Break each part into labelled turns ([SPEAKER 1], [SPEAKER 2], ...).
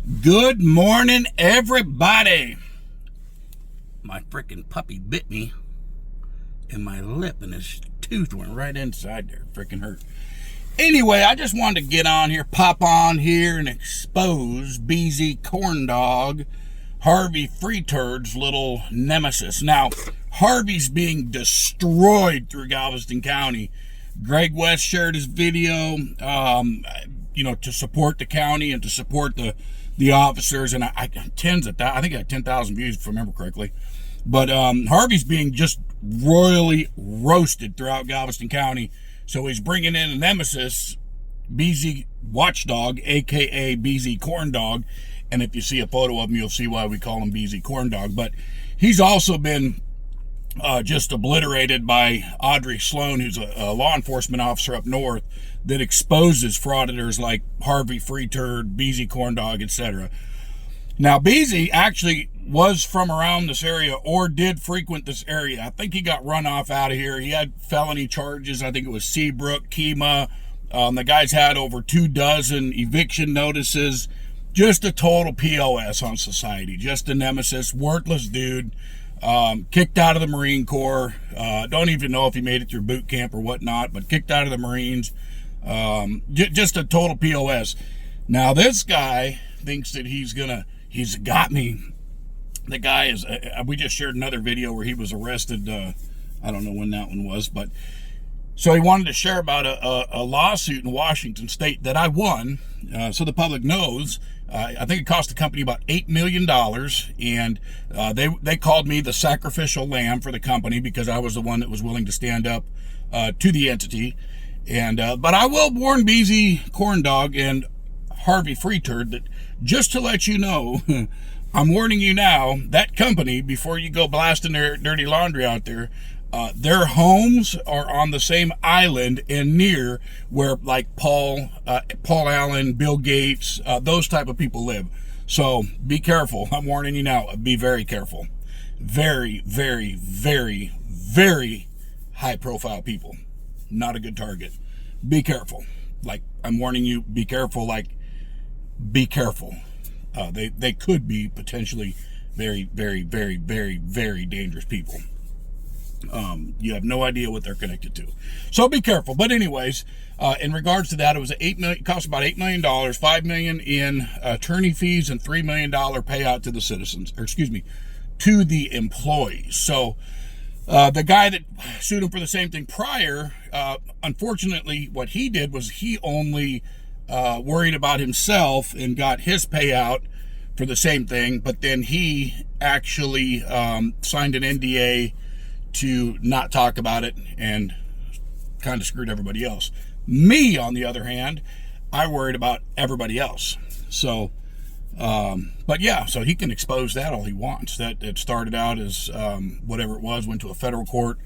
[SPEAKER 1] Good morning, everybody. My freaking puppy bit me in my lip, and his tooth went right inside there. Freaking hurt. Anyway, I just wanted to get on here, pop on here, and expose BZ Corndog, Harvey Freeturt's little nemesis. Now, Harvey's being destroyed through Galveston County. Greg West shared his video, to support the county and to support the officers, and I think I had 10,000 views if I remember correctly. But Harvey's being just royally roasted throughout Galveston County, so he's bringing in a nemesis, BZ Watchdog, aka BZ Corndog, and if you see a photo of him, you'll see why we call him BZ Corndog. But he's also been just obliterated by Audrey Sloan, who's a law enforcement officer up north that exposes frauditors like Harvey Freeturd, BZ Corndog, etc. Now, BZ actually was from around this area or did frequent this area. I think he got run off out of here. He had felony charges. I think it was Seabrook, Kemah. The guy's had over 24 eviction notices. Just a total POS on society. Just a nemesis, worthless dude. Kicked out of the Marine Corps. Don't even know if he made it through boot camp or whatnot, but kicked out of the Marines. Just a total POS. Now this guy thinks that he's got me. The guy is, we just shared another video where he was arrested. I don't know when that one was, but so he wanted to share about a lawsuit in Washington State that I won, so the public knows. I think it cost the company about $8 million, and they called me the sacrificial lamb for the company because I was the one that was willing to stand up to the entity. And but I will warn BZ Corndog and Harvey Freeturd that, just to let you know, I'm warning you now, that company, before you go blasting their dirty laundry out there, their homes are on the same island and near where like Paul Allen, Bill Gates, those type of people live. So be careful. I'm warning you now. Be very careful. Very, very, very, very high profile people. Not a good target. Be careful. Like, I'm warning you, be careful. Like, be careful. They could be potentially very, very, very, very, very dangerous people. You have no idea what they're connected to, so be careful. But anyways, in regards to that, it was it cost about $8 million, $5 million in attorney fees, and $3 million payout to the citizens, or excuse me, to the employees. So the guy that sued him for the same thing prior, unfortunately, what he did was he only worried about himself and got his payout for the same thing, but then he actually signed an NDA to not talk about it and kind of screwed everybody else. Me, on the other hand, I worried about everybody else. So, but yeah, so he can expose that all he wants. That it started out as whatever it was, went to a federal court,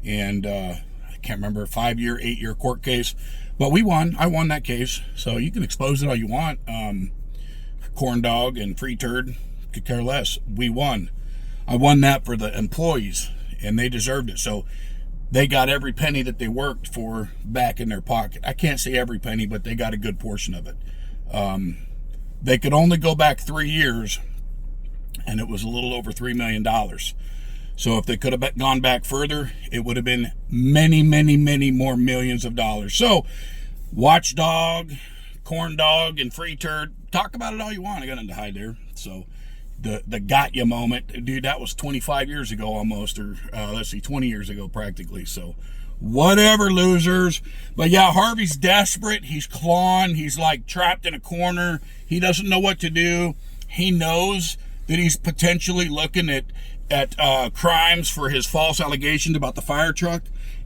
[SPEAKER 1] and I can't remember, 5-year, 8-year court case. But we won. I won that case. So you can expose it all you want. Corndog and Freeturd could care less. We won. I won that for the employees, and they deserved it. So they got every penny that they worked for back in their pocket. I can't say every penny, but they got a good portion of it. They could only go back 3 years, and it was a little over $3 million. So if they could have gone back further, it would have been many, many, many more millions of dollars. So Watchdog, Corndog, and Freeturd, talk about it all you want. I got nothing to hide there. So the got ya moment, dude, that was 25 years ago almost, or 20 years ago practically. So whatever, losers. But yeah, Harvey's desperate. He's clawing. He's like trapped in a corner. He doesn't know what to do. He knows that he's potentially looking at crimes for his false allegations about the fire truck,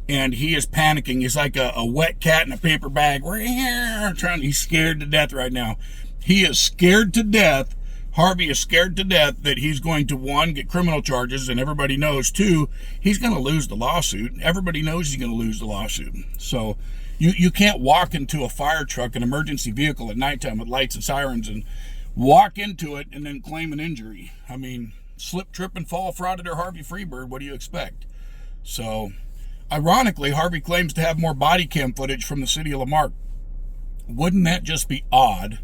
[SPEAKER 1] and he is panicking. He's like a wet cat in a paper bag. He's scared to death right now. He is scared to death. Harvey is scared to death that he's going to, 1, get criminal charges, and everybody knows, 2, he's going to lose the lawsuit. Everybody knows he's going to lose the lawsuit. So you can't walk into a fire truck, an emergency vehicle at nighttime with lights and sirens, and walk into it and then claim an injury. I mean, slip, trip, and fall frauditor Harvey Freeturd, what do you expect? So, ironically, Harvey claims to have more body cam footage from the city of Lamarck. Wouldn't that just be odd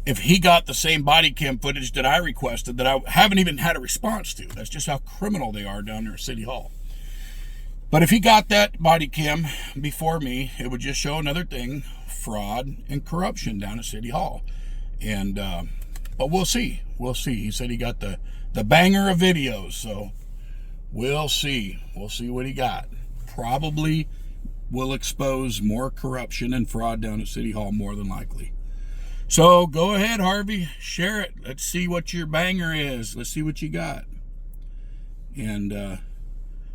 [SPEAKER 1] if he got the same body cam footage that I requested that I haven't even had a response to. That's just how criminal they are down there at City Hall. But if he got that body cam before me, it would just show another thing, fraud and corruption down at City Hall. And but we'll see. We'll see. He said he got the banger of videos, so we'll see. We'll see what he got. Probably will expose more corruption and fraud down at City Hall, more than likely. So go ahead, Harvey, share it. Let's see what your banger is. Let's see what you got. And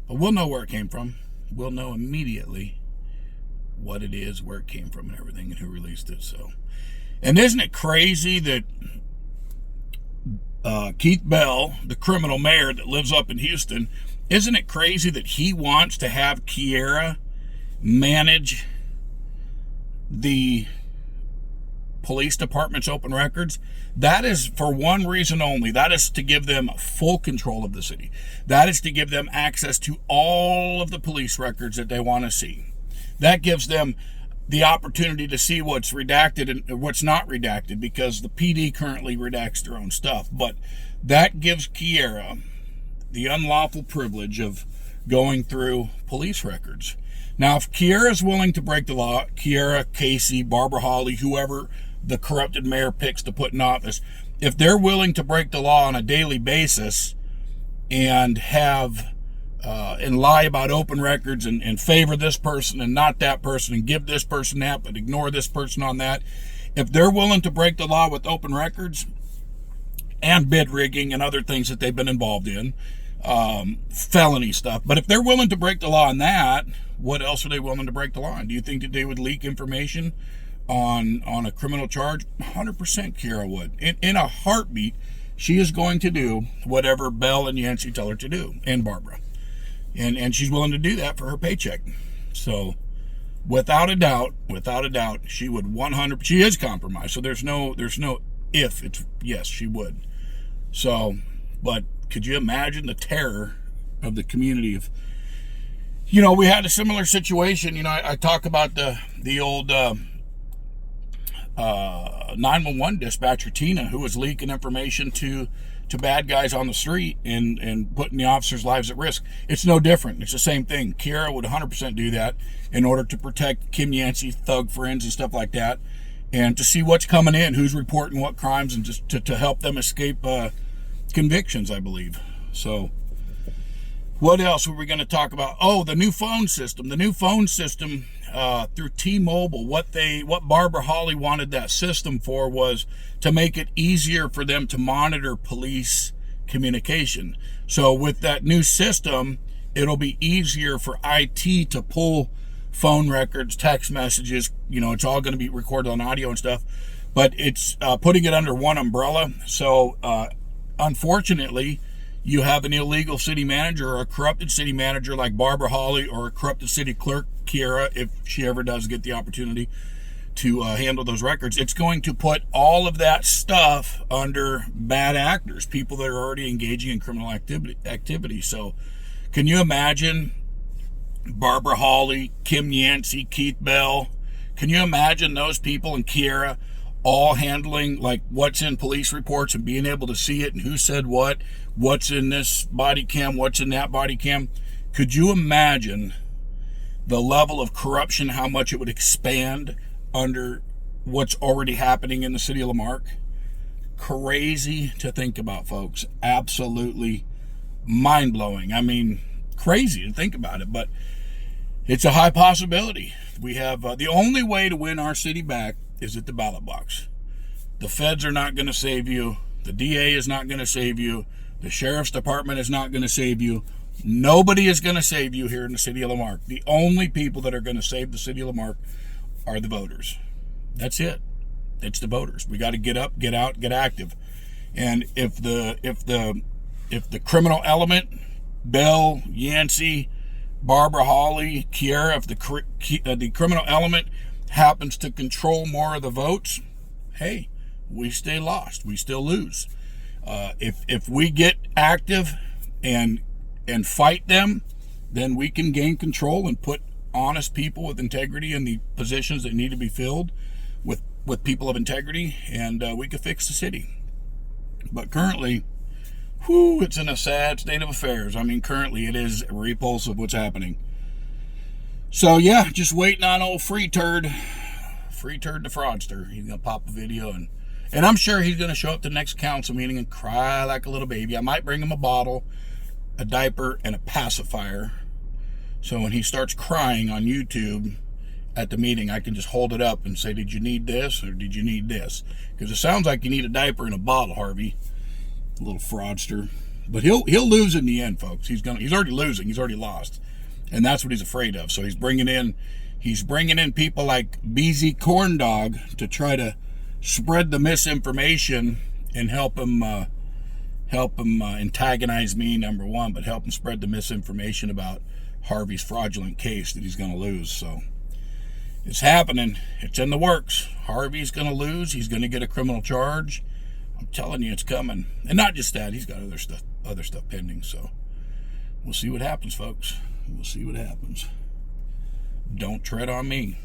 [SPEAKER 1] but we'll know where it came from. We'll know immediately what it is, where it came from, and everything, and who released it. So, and isn't it crazy that Keith Bell, the criminal mayor that lives up in Houston, isn't it crazy that he wants to have Kiera manage the police department's open records? That is for one reason only. That is to give them full control of the city. That is to give them access to all of the police records that they want to see. That gives them the opportunity to see what's redacted and what's not redacted, because the PD currently redacts their own stuff. But that gives Kiera the unlawful privilege of going through police records. Now, if Kiera is willing to break the law, Kiera, Casey, Barbara Hawley, whoever the corrupted mayor picks to put in office, if they're willing to break the law on a daily basis and have and lie about open records and favor this person and not that person and give this person that but ignore this person on that, if they're willing to break the law with open records and bid rigging and other things that they've been involved in, felony stuff, but if they're willing to break the law on that, what else are they willing to break the law on? Do you think that they would leak information on a criminal charge? 100% Kiera would. In a heartbeat, she is going to do whatever Bell and Yancey tell her to do, and Barbara. And she's willing to do that for her paycheck. So without a doubt, she would 100%. She is compromised. So there's no if. It's yes, she would. So, but could you imagine the terror of the community? Of, we had a similar situation. I talk about the old 911 dispatcher Tina, who was leaking information to bad guys on the street and putting the officers' lives at risk. It's no different. It's the same thing. Kiera would 100% do that in order to protect Kim Yancey, thug friends and stuff like that, and to see what's coming in, who's reporting what crimes, and just to help them escape convictions, I believe. So what else were we going to talk about? Oh, the new phone system. The new phone system through T-Mobile. What Barbara Hawley wanted that system for was to make it easier for them to monitor police communication. So with that new system, it'll be easier for IT to pull phone records, text messages. It's all going to be recorded on audio and stuff, but it's putting it under one umbrella. So unfortunately, you have an illegal city manager or a corrupted city manager like Barbara Hawley, or a corrupted city clerk, Kiera, if she ever does get the opportunity to handle those records. It's going to put all of that stuff under bad actors, people that are already engaging in criminal activity. So can you imagine Barbara Hawley, Kim Yancey, Keith Bell? Can you imagine those people and Kiera all handling like what's in police reports and being able to see it and who said what's in this body cam, what's in that body cam? Could you imagine the level of corruption, how much it would expand under what's already happening in the city of Lamarck? Crazy to think about, folks. Absolutely mind-blowing. I mean, crazy to think about it, but it's a high possibility. We have the only way to win our city back is at the ballot box. The feds are not going to save you. The DA is not going to save you. The sheriff's department is not going to save you. Nobody is going to save you here in the city of Lamarck. The only people that are going to save the city of Lamarck are the voters. That's it. It's the voters. We got to get up, get out, get active. And if the criminal element, Bell, Yancey, Barbara Hawley, Kiera, if the criminal element happens to control more of the votes, hey, we stay lost. We still lose. If we get active and fight them, then we can gain control and put honest people with integrity in the positions that need to be filled with with people of integrity, and we could fix the city. But currently, it's in a sad state of affairs. I mean, currently it is repulsive what's happening. So yeah, just waiting on old Freeturd the fraudster. He's gonna pop a video, and I'm sure he's gonna show up to the next council meeting and cry like a little baby. I might bring him a bottle, a diaper, and a pacifier, so when he starts crying on YouTube at the meeting, I can just hold it up and say, did you need this or did you need this? Because it sounds like you need a diaper and a bottle, Harvey, little fraudster. But he'll lose in the end, folks. He's already losing. He's already lost, and that's what he's afraid of. So he's bringing in people like BZ Corndog to try to spread the misinformation and help him antagonize me, number one, but help him spread the misinformation about Harvey's fraudulent case that he's going to lose. So it's happening. It's in the works. Harvey's going to lose. He's going to get a criminal charge. I'm telling you, it's coming. And not just that, he's got other stuff pending. So we'll see what happens, folks. We'll see what happens. Don't tread on me.